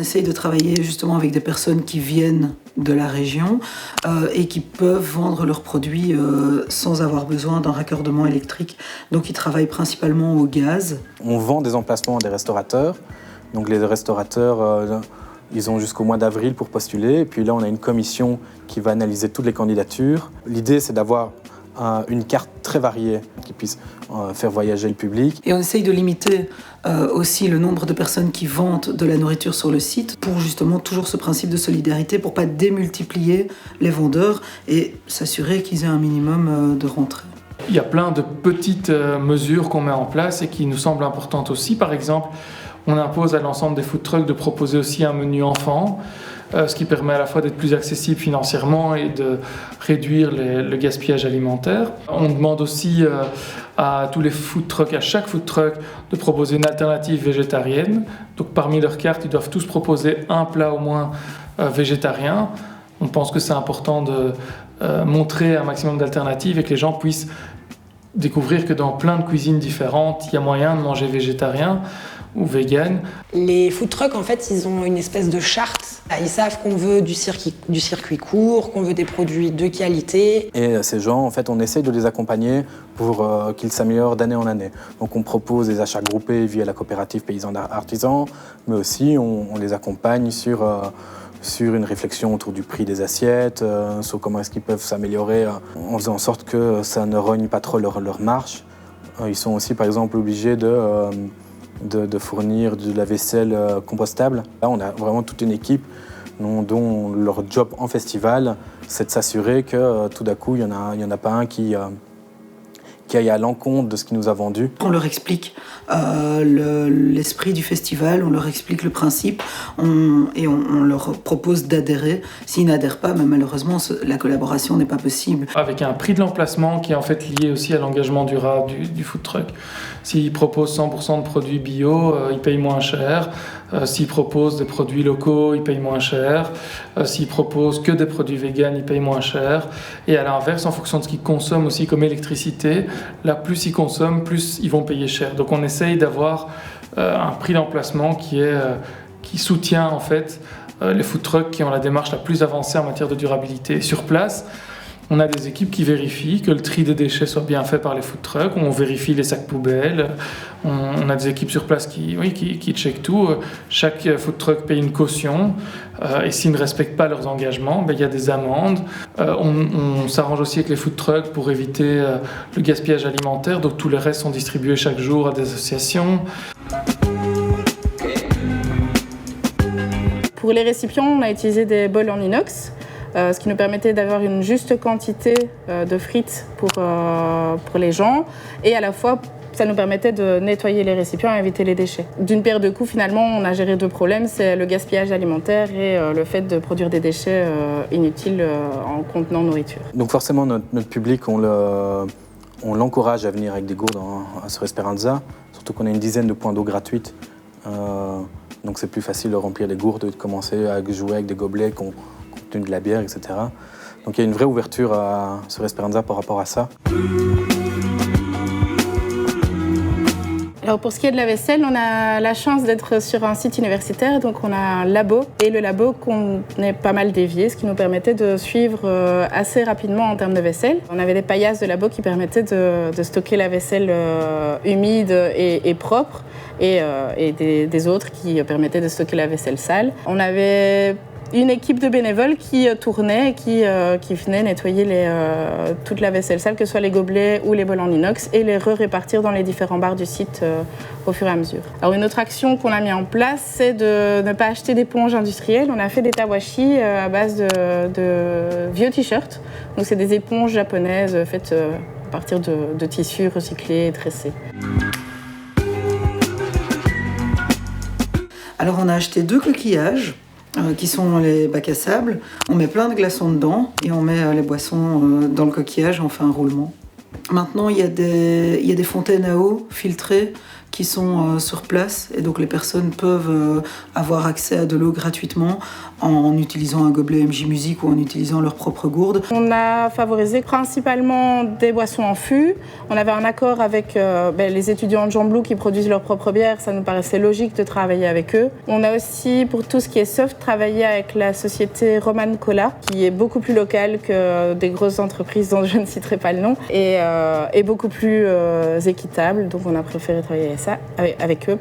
essaye de travailler justement avec des personnes qui viennent de la région et qui peuvent vendre leurs produits sans avoir besoin d'un raccordement électrique. Donc ils travaillent principalement au gaz. On vend des emplacements à des restaurateurs. Donc les restaurateurs, ils ont jusqu'au mois d'avril pour postuler. Et puis là, on a une commission qui va analyser toutes les candidatures. L'idée, c'est d'avoir une carte très variée qui puisse faire voyager le public. Et on essaye de limiter aussi le nombre de personnes qui vendent de la nourriture sur le site pour justement toujours ce principe de solidarité, pour pas démultiplier les vendeurs et s'assurer qu'ils aient un minimum de rentrée. Il y a plein de petites mesures qu'on met en place et qui nous semblent importantes aussi. Par exemple, on impose à l'ensemble des food trucks de proposer aussi un menu enfant, ce qui permet à la fois d'être plus accessible financièrement et de réduire le gaspillage alimentaire. On demande aussi à tous les food trucks, à chaque food truck, de proposer une alternative végétarienne. Donc parmi leurs cartes, ils doivent tous proposer un plat au moins végétarien. On pense que c'est important de montrer un maximum d'alternatives et que les gens puissent découvrir que dans plein de cuisines différentes, il y a moyen de manger végétarien ou vegan. Les food trucks, en fait, ils ont une espèce de charte. Ils savent qu'on veut du circuit court, qu'on veut des produits de qualité. Et ces gens, en fait, on essaie de les accompagner pour qu'ils s'améliorent d'année en année. Donc on propose des achats groupés via la coopérative paysanne artisans, mais aussi on les accompagne sur une réflexion autour du prix des assiettes, sur comment est-ce qu'ils peuvent s'améliorer en faisant en sorte que ça ne rogne pas trop leur marge. Ils sont aussi, par exemple, obligés de fournir de la vaisselle compostable. Là, on a vraiment toute une équipe dont leur job en festival, c'est de s'assurer que tout d'un coup, il y en a pas un qui aille à l'encontre de ce qu'il nous a vendu. On leur explique l'esprit du festival, on leur explique le principe et on leur propose d'adhérer. S'ils n'adhèrent pas, mais malheureusement, la collaboration n'est pas possible. Avec un prix de l'emplacement qui est en fait lié aussi à l'engagement durable du food truck. S'ils proposent 100% de produits bio, ils payent moins cher. S'ils proposent des produits locaux, ils payent moins cher. S'ils proposent que des produits véganes, ils payent moins cher. Et à l'inverse, en fonction de ce qu'ils consomment aussi comme électricité, là, plus ils consomment, plus ils vont payer cher. Donc on essaye d'avoir un prix d'emplacement qui soutient en fait les food trucks qui ont la démarche la plus avancée en matière de durabilité. Sur place, on a des équipes qui vérifient que le tri des déchets soit bien fait par les food trucks. On vérifie les sacs poubelles. On a des équipes sur place qui checkent tout. Chaque food truck paye une caution. Et s'ils ne respectent pas leurs engagements, il y a des amendes. On s'arrange aussi avec les food trucks pour éviter le gaspillage alimentaire. Donc tous les restes sont distribués chaque jour à des associations. Pour les récipients, on a utilisé des bols en inox. Ce qui nous permettait d'avoir une juste quantité de frites pour les gens. Et à la fois, ça nous permettait de nettoyer les récipients et éviter les déchets. D'une paire de coups, finalement, on a géré deux problèmes. C'est le gaspillage alimentaire et le fait de produire des déchets inutiles en contenant nourriture. Donc forcément, notre public, on l'encourage à venir avec des gourdes sur Esperanza. Surtout qu'on a une dizaine de points d'eau gratuites. Donc c'est plus facile de remplir les gourdes et de commencer à jouer avec des gobelets de la bière, etc. Donc il y a une vraie ouverture sur Esperanza par rapport à ça. Alors pour ce qui est de la vaisselle, on a la chance d'être sur un site universitaire, donc on a un labo. Et le labo qu'on est pas mal dévié, ce qui nous permettait de suivre assez rapidement en termes de vaisselle. On avait des paillasses de labo qui permettaient de stocker la vaisselle humide et propre et des autres qui permettaient de stocker la vaisselle sale. On avait une équipe de bénévoles qui tournait et qui venait nettoyer toute la vaisselle sale, que ce soit les gobelets ou les bols en inox, et les répartir dans les différents bars du site au fur et à mesure. Alors une autre action qu'on a mis en place, c'est de ne pas acheter d'éponges industrielles. On a fait des tawashi à base de vieux t-shirts. Donc c'est des éponges japonaises faites à partir de tissus recyclés et tressés. Alors on a acheté 2 coquillages qui sont les bacs à sable. On met plein de glaçons dedans et on met les boissons dans le coquillage et on fait un roulement. Maintenant, il y a des fontaines à eau filtrées qui sont sur place et donc les personnes peuvent avoir accès à de l'eau gratuitement en utilisant un gobelet MJ Music ou en utilisant leur propre gourde. On a favorisé principalement des boissons en fût. On avait un accord avec les étudiants de Jean Blou qui produisent leur propre bière, ça nous paraissait logique de travailler avec eux. On a aussi, pour tout ce qui est soft, travaillé avec la société Roman Cola, qui est beaucoup plus locale que des grosses entreprises dont je ne citerai pas le nom, et beaucoup plus équitable, donc on a préféré travailler avec eux.